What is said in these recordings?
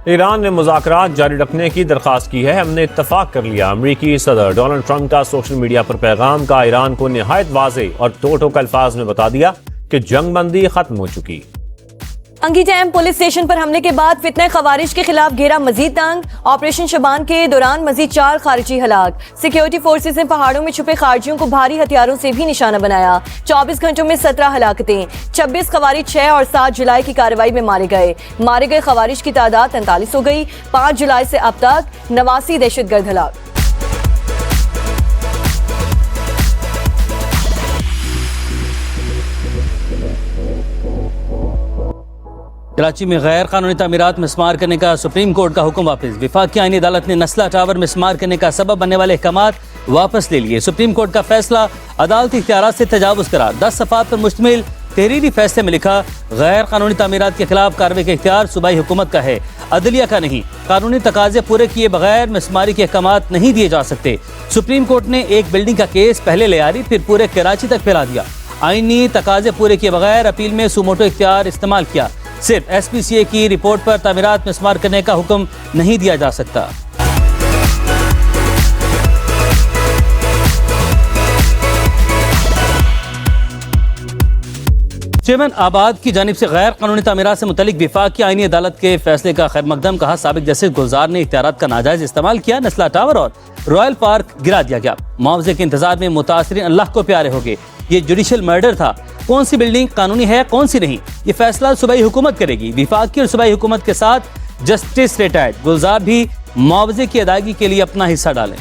Iran ने मुज़ाकरात जारी रखने की दरख्वास्त की है। हमने इत्तफाक कर लिया। अमरीकी सदर डोनाल्ड ट्रंप का सोशल मीडिया पर पैगाम का ईरान को निहायत वाज़ेह और टोक अल्फाज में बता दिया कि जंगबंदी खत्म हो चुकी। अंगी डैम पुलिस स्टेशन पर हमले के बाद फितने खवारिज के खिलाफ घेरा मजीद तंग। ऑपरेशन शबान के दौरान मजीद 4 खारिजी हलाक। सिक्योरिटी फोर्सेज ने पहाड़ों में छुपे खारजियों को भारी हथियारों से भी निशाना बनाया। 24 घंटों में 17 हलाकतें। 26 खवारिज 6 और 7 जुलाई की कार्रवाई में मारे गए। मारे गए खवारिज की तादाद 43 हो गई। 5 जुलाई से अब तक 89 दहशतगर्द हलाक। कराची में गैर कानूनी तामीरात मिसमार करने का सुप्रीम कोर्ट का हुक्म वापस। वफाकी आईनी अदालत ने नस्ला टावर मिसमार करने का सबब बनने वाले अहकामात वापस ले लिए। सुप्रीम कोर्ट का फैसला अदालती इख्तियारात से तजावुज करार। 10 सफ़ात पर मुश्तमिल तहरीरी फैसले में लिखा, गैर कानूनी तामीरात के खिलाफ कार्रवाई का इख्तियार सूबाई हुकूमत का है, अदलिया का नहीं। कानूनी तकाजे पूरे किए बगैर मिसमारी के अहकामात नहीं दिए जा सकते। सुप्रीम कोर्ट ने एक बिल्डिंग का केस पहले ले आरी फिर पूरे कराची तक फैला दिया। आईनी तकाजे पूरे किए बगैर अपील में सुमोटो इख्तियार इस्तेमाल किया। सिर्फ SPCA की रिपोर्ट पर तामीरात मिसमार करने का हुक्म नहीं दिया जा सकता। चेयरमैन आबाद की जानिब से गैर कानूनी तामीरात से मुतल्लिक वफाकी आईनी अदालत के फैसले का खैर मकदम कहा। साबिक जस्टिस गुलजार ने इख्तियारात का नाजायज इस्तेमाल किया। नस्ला टावर और रॉयल पार्क गिरा दिया गया। मुआवजे के इंतजार में मुतासरीन अल्लाह को प्यारे हो गए। ये जुडिशल मर्डर था। कौन सी बिल्डिंग कानूनी है कौन सी नहीं, ये फैसला सूबाई हुकूमत करेगी। वफाकी और सूबाई हुकूमत के साथ जस्टिस रिटायर्ड गुलजार भी मुआवजे की अदायगी के लिए अपना हिस्सा डालें।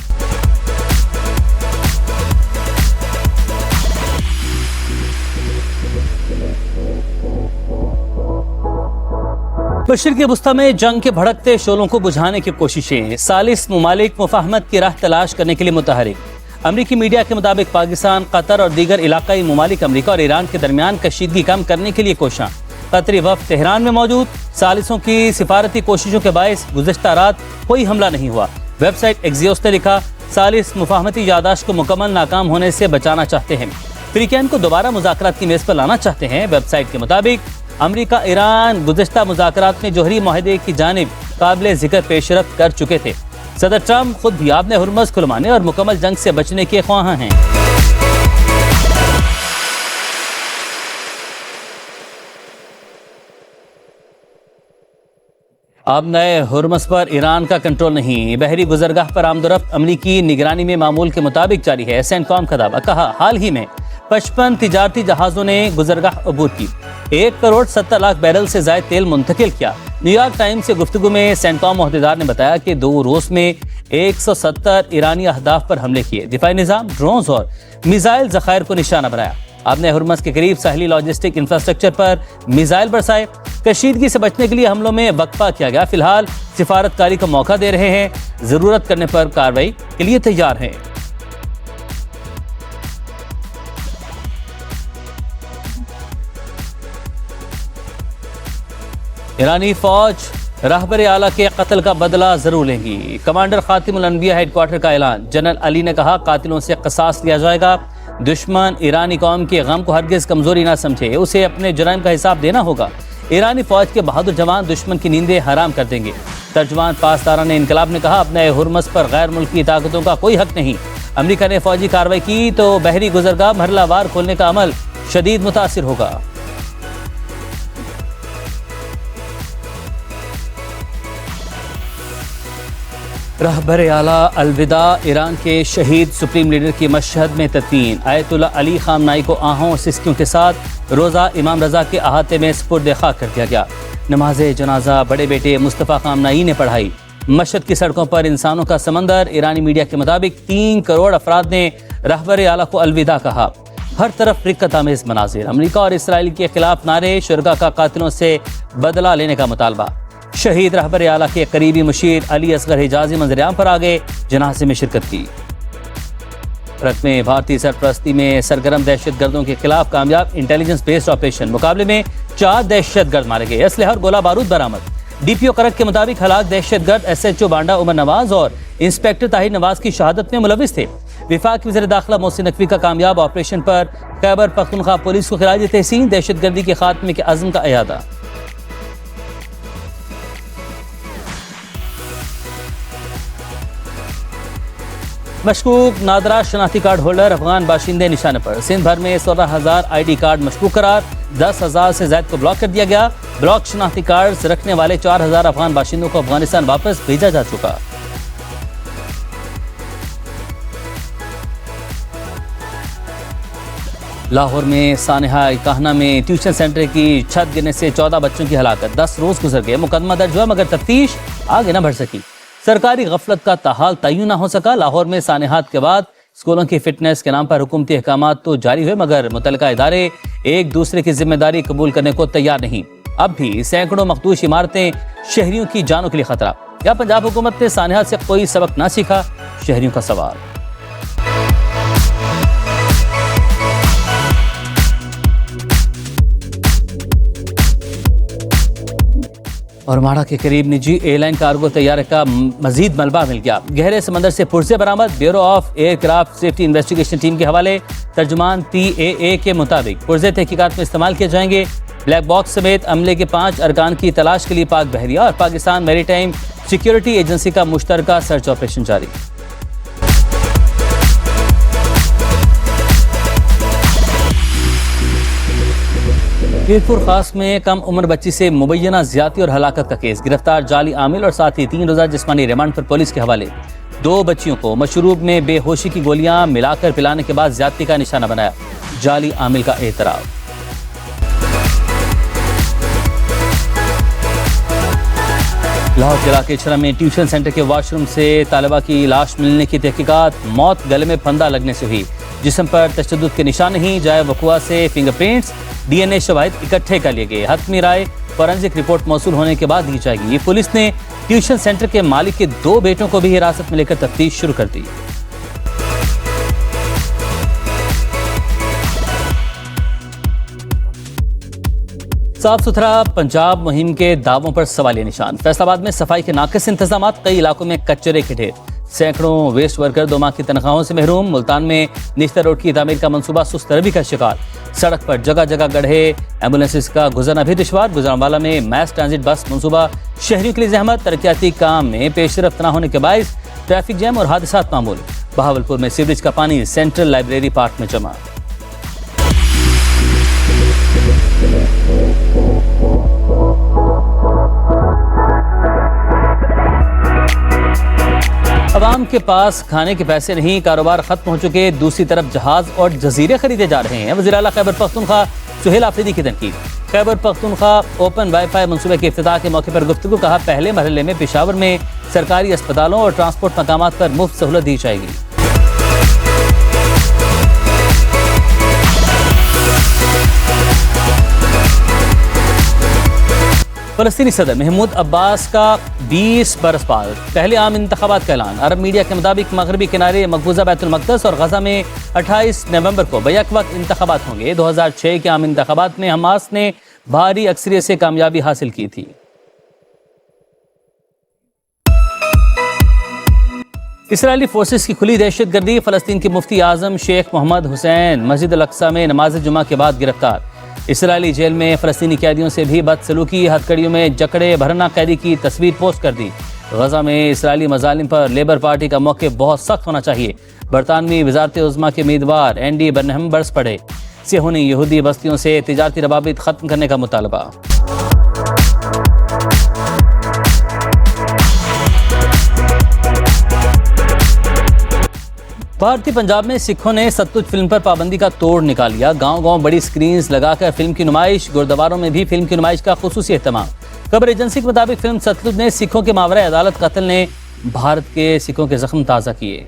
मशरिक़ वुस्ता में जंग के भड़कते शोलों को बुझाने की कोशिशें। सालिस मुमालिक मुफाहमत की राह तलाश करने के लिए मुतहरिक। अमरीकी मीडिया के मुताबिक पाकिस्तान, कतर और दीगर इलाकाई ममालिक अमरीका और ईरान के दरमियान कशीदगी कम करने के लिए कोशिशां। कतरी वफ़द तेहरान में मौजूद। सालिसों की सिफारती कोशिशों के बायस गुज़श्ता रात कोई हमला नहीं हुआ। वेबसाइट एक्सियोस ने लिखा, सालिस मुफाहमती यादाश्त को मुकम्मल नाकाम होने से बचाना चाहते हैं। फ्रीकैन को दोबारा मुज़ाकरात की मेज़ पर लाना चाहते हैं। वेबसाइट के मुताबिक अमरीका ईरान गुज़श्ता मुज़ाकरात में जोहरी मुआहदे की जानिब काबिल ज़िक्र पेशरफ्त कर चुके थे। सदर ट्रंप खुद भी आपने हुर्मज़ खुलवाने और मुकम्मल जंग से बचने के ख्वाहां हैं। अब नए हुर्मज़ पर ईरान का कंट्रोल नहीं। बहरी गुजरगाह पर आमदोरफ्त अमरीकी निगरानी में मामूल के मुताबिक जारी है। सेंटकॉम का दावा। कहा, हाल ही में 55 तिजारती जहाज़ों ने गुजरगाह अबूर की। 1 करोड़ 70 लाख बैरल से ज़ायद तेल मुंतकिल किया। न्यूयॉर्क टाइम्स से गुफ्तगू में सेंटकॉम अहदेदार ने बताया कि 2 रोज में 170 ईरानी अहदाफ पर हमले किए। दिफाई निज़ाम, ड्रोन्स और मिसाइल ज़खायर को निशाना बनाया। आपने हुर्मज़ के करीब साहली लॉजिस्टिक इंफ्रास्ट्रक्चर पर मिसाइल बरसाए। कशीदगी से बचने के लिए हमलों में वक्फा किया गया। फिलहाल सिफारतकारी का मौका दे रहे हैं। जरूरत करने पर कार्रवाई के लिए तैयार हैं। ईरानी फौज रहबर आला के कत्ल का बदला जरूर लेंगी। कमांडर खातिमुल अनबिया हेडक्वार्टर का ऐलान। जनरल अली ने कहा, कातिलों से क़सास लिया जाएगा। दुश्मन ईरानी कौम के गम को हरगिज़ कमजोरी ना समझे, उसे अपने जुराइम का हिसाब देना होगा। ईरानी फौज के बहादुर जवान दुश्मन की नींदें हराम कर देंगे। तर्जुमान पासदारान इनकलाब ने कहा, अपने हुर्मज़ पर गैर मुल्की ताकतों का कोई हक नहीं। अमरीका ने फौजी कार्रवाई की तो बहरी गुजरगाह मरहलावार खोलने का अमल शदीद मुतासिर होगा। रहबर आला अलविदा। ईरान के शहीद सुप्रीम लीडर की मशहद में तदफीन। आयतुल्ला अली खामनाई को आहों और सिसकियों के साथ रोज़ा इमाम रज़ा के अहाते में सुपुर्द खाक कर दिया गया। नमाज जनाजा बड़े बेटे मुस्तफ़ा खामनाई ने पढ़ाई। मशहद की सड़कों पर इंसानों का समंदर। ईरानी मीडिया के मुताबिक 3 करोड़ अफराद ने रहबर आला को अलविदा कहा। हर तरफ रिक्कत आमेज़ मनाजिर। अमरीका और इसराइल के खिलाफ नारे। शुरगा का कातिलों से बदला लेने का मुतालबा। शहीद रहबर आला के करीबी मुशीर अली असगर हिजाजी मंजरेआम पर आ गए। जनाजे में शिरकत की। भारत में भारतीय सरपरस्ती में सरगर्म दहशत गर्दों के खिलाफ कामयाब इंटेलिजेंस बेस्ड ऑपरेशन। मुकाबले में 4 दहशत गर्द मारे गए। असलहा और गोला बारूद बरामद। DPO करक के मुताबिक हलाक दहशत गर्द SHO बांडा उमर नवाज और इंस्पेक्टर ताहिर नवाज की शहादत में मुलविस थे। विफाक वज़ीर दाखिला मोहसिन नकवी का कामयाब ऑपरेशन पर खैबर पख्तूनख्वा पुलिस को खिराज तहसीन। दहशत गर्दी के खात्मे के अज़्म का अयादा। मशकूक नादरा शनाख्ती कार्ड होल्डर अफगान बाशिंदे निशाने पर। सिंध भर में 16,000 ID कार्ड मशकूक करार। 10,000 से ज्यादा को ब्लॉक कर दिया गया। ब्लॉक शनाख्ती कार्ड रखने वाले 4,000 अफगान बाशिंदों को अफगानिस्तान वापस भेजा जा चुका। लाहौर में सानेहा कहना में ट्यूशन सेंटर की छत गिरने से 14 बच्चों की हलाकत। 10 रोज गुजर गए, मुकदमा दर्ज हुआ मगर तफ्तीश आगे न बढ़ सकी। सरकारी गफलत का ताहाल तय्युन न हो सका। लाहौर में सानेहात के बाद स्कूलों की फिटनेस के नाम पर हुकूमती अहकामात तो जारी हुए मगर मुतलका इदारे एक दूसरे की जिम्मेदारी कबूल करने को तैयार नहीं। अब भी सैकड़ों मखदूश इमारतें शहरियों की जानों के लिए खतरा। क्या पंजाब हुकूमत ने सानेहात से कोई सबक ना सीखा? शहरियों का सवाल। और माड़ा के करीब निजी एयरलाइन कार्गो तैयारे का मजीद मलबा मिल गया। गहरे समंदर से पुर्जे बरामद। Bureau of aircraft safety investigation team के हवाले। तर्जुमान PAA के मुताबिक पुर्जे तहकीकात में इस्तेमाल किए जाएंगे। ब्लैक बॉक्स समेत अमले के 5 अरकान की तलाश के लिए पाक बहरिया और पाकिस्तान मैरीटाइम सिक्योरिटी एजेंसी का मुश्तरका सर्च ऑपरेशन जारी। कीरतपुर खास में कम उम्र बच्ची से मुबैना ज्यादती और हलाकत का केस। गिरफ्तार जाली आमिल और साथ ही 3 रोजा जिस्मानी रिमांड पर पुलिस के हवाले। 2 बच्चियों को मशरूब में बेहोशी की गोलियां मिलाकर पिलाने के बाद ज्यादती का निशाना बनाया। जाली आमिल का एतराफ। लाहौर जिला के छरा में ट्यूशन सेंटर के वॉशरूम से तालिबा की लाश मिलने की तहकीकात। मौत गले में फंदा लगने से हुई। जिस्म पर तशद्दुद के निशान नहीं। जाए वकुआ से फिंगरप्रिंट्स DNA शवाहिद इकट्ठे कर लिए गए। हतमी राय फॉरेंसिक रिपोर्ट मौसूल होने के बाद दी जाएगी। पुलिस ने ट्यूशन सेंटर के मालिक के 2 बेटों को भी हिरासत में लेकर तफ्तीश शुरू कर दी। साफ सुथरा पंजाब मुहिम के दावों पर सवालिया निशान। फैसलाबाद में सफाई के नाकिस इंतजाम। कई इलाकों में कचरे के ढेर। सैकड़ों वेस्ट वर्कर 2 माह की तनख्वाहों से महरूम। मुल्तान में निश्ता रोड की तामीर का मंसूबा सुस्त रवि का शिकार। सड़क पर जगह जगह गड्ढे। एम्बुलेंसेस का गुजरना भी दुश्वार। गुजरांवाला में मैस ट्रांजिट बस मंसूबा शहरियों के लिए जहमत। तरक्याती काम में पेशरफ्त न होने के बायस ट्रैफिक जैम और हादसात मामूल। बहावलपुर में सीवरेज का पानी सेंट्रल लाइब्रेरी पार्क में जमा। अवाम के पास खाने के पैसे नहीं, कारोबार खत्म हो चुके। दूसरी तरफ जहाज और जजीरे खरीदे जा रहे हैं। वज़ीर आला खैबर पख्तूनख्वा सुहेल आफरीदी की तनकीद। खैबर पख्तूनख्वा ओपन वाईफाई मंसूबे के इफ्तिताह के मौके पर गुफ्तगू। कहा पहले मरहले में पेशावर में सरकारी अस्पतालों और ट्रांसपोर्ट मकामात पर मुफ्त सहूलत दी जाएगी। फलस्तीनी सदर महमूद अब्बास का 20 बरस बाद पहले आम इंतखाबात का ऐलान। अरब मीडिया के मुताबिक मगरबी किनारे मकबूजा बैतुल मक़दस और गजा में 28 नवंबर को बैक वक्त इंतखाबात होंगे। 2006 के आम इंतखाबात में हमास ने भारी अक्सरियत से कामयाबी हासिल की थी। इसराइली फोर्सेस की खुली दहशतगर्दी। फलस्तीन के मुफ्ती आजम शेख मोहम्मद हुसैन मस्जिद अल-अक्सा में नमाज जुमा के बाद गिरफ्तार। इसराइली जेल में फलस्तीनी कैदियों से भी बदसलूकी। हथकड़ियों में जकड़े भरना कैदी की तस्वीर पोस्ट कर दी। गजा में इसराइली मजालिम पर लेबर पार्टी का मौक़िफ़ बहुत सख्त होना चाहिए। बरतानवी वज़ारत उज़्मा के उम्मीदवार एंडी बर्नहम बरस पड़े। सिहोनी यहूदी बस्तियों से तिजारती रवाबित ख़त्म करने का मुतालबा। भारतीय पंजाब में सिखों ने सतलुज फिल्म पर पाबंदी का तोड़ निकाल लिया। गांव-गांव बड़ी स्क्रीन्स लगाकर फिल्म की नुमाइश। गुरुद्वारों में भी फिल्म की नुमाइश का खुसूसी एहतमाम। खबर एजेंसी के मुताबिक फिल्म सतलुज ने सिखों के मावरे अदालत कत्ल ने भारत के सिखों के जख्म ताज़ा किए।